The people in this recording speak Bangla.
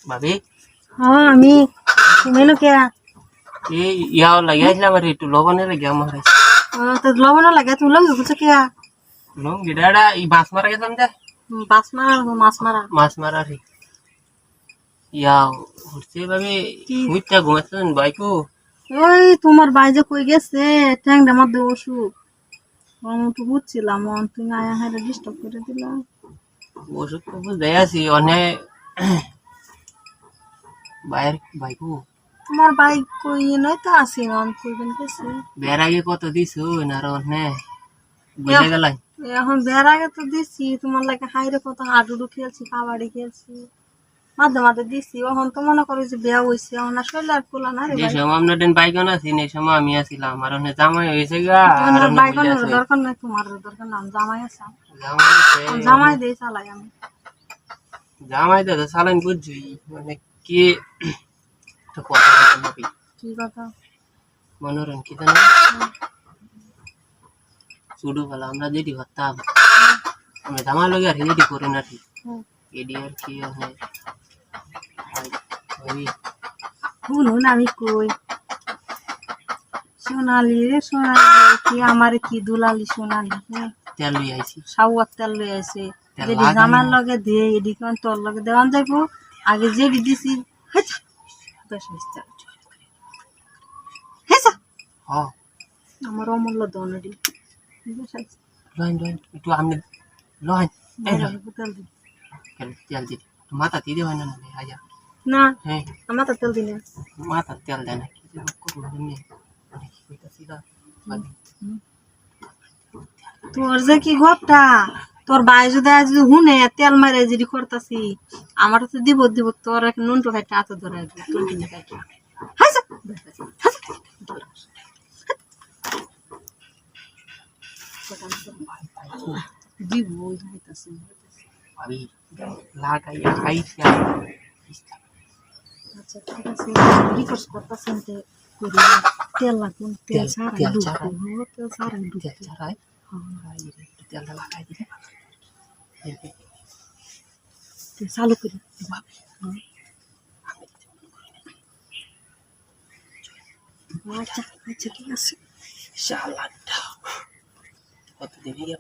ভাবি হ্যাঁ আমি তুমি কে এই ইয়াও লাগাইছিলাম আর একটু লবণের লাগে আমার তো লবণ লাগে তুমি লঙ্গি বলছো কে লং গিডাড়া এই মাছ মারা গেছিলাম যে মাছ মারা রে ইয়াও হচ্ছে ভাবি মুইটা ঘুমাচ্ছেন বাইকু ওই তোমার বাইরে কই গেছে ট্যাংটা মধ্যে অসুখ আমি তো বুঝছিলাম তুমি আয়া হারে ডিস্টার্ব করে দিলাম ওষুধ তো বুঝতে আছি অনেক বাইর বাইকু তোমার বাইক কই নয় তো আসি কইবেন গেছে বের আগে কত দিছো আর অনেক বুঝে গেলাই এখন বের আগে তো দিছি তোমার লাগে হাইরে কত হাডুডু খেলছি কাবাডি খেলছি মাঝে মাঝে দিছি এখন তো মনে করো যে বিয়া হয়েছে এখন আসলে আর পোলা না রে যে সময় আপনার বাইক আছি এই সময় আমি আসিলাম আর অনেক জামাই হয়েছে গা আর বাইক দরকার নাই তোমার দরকার নাম জামাই আছে জামাই দিয়ে চালাই আমি জামাই তো চালান বুঝছি মানে কি একটা কথা বলতে কি কথা মনোরঞ্জন কি জানো শুরু হলো আমরা যেটি করতাম আমরা জামা লগে আর যেটি করি না ঠিক এডি আর কি হয় শুনুন আমি কই সোনালি রে সোনালি কি আমার কি দুলালি সোনালি তেল লই আইছি সাউয়ার তেল লই আইছে যেটি জামার লগে দিয়ে এডি কোন তোর লগে দেওয়ান যাইবো আগে যেটি দিছি আমার অমূল্য দনডি একটু আমি লয় তেল দিই মাথা দিতে হয় না আজা না হ্যাঁ মাথা তেল দিলে মাথা তেল দেয় না কি করবো তোর যে কি ঘরটা তোর ভাই যদি হুনে তেল মারে যদি করতাছি আমার তো দিব তোর এক নুন তো খাইতে হাতে ধরে তোর কিনে খাইতে দিব ভাবি লাগাইয়া খাইছি আচ্ছা ঠিক আছে রিকোয়েস্ট করতেছেন তে করি তেল লাগুন তেল ছাড়াই তেল ছাড়াই তেলটা লাগাই দিলে চালু করি আচ্ছা আচ্ছা ঠিক আছে শালাটা কত দিবি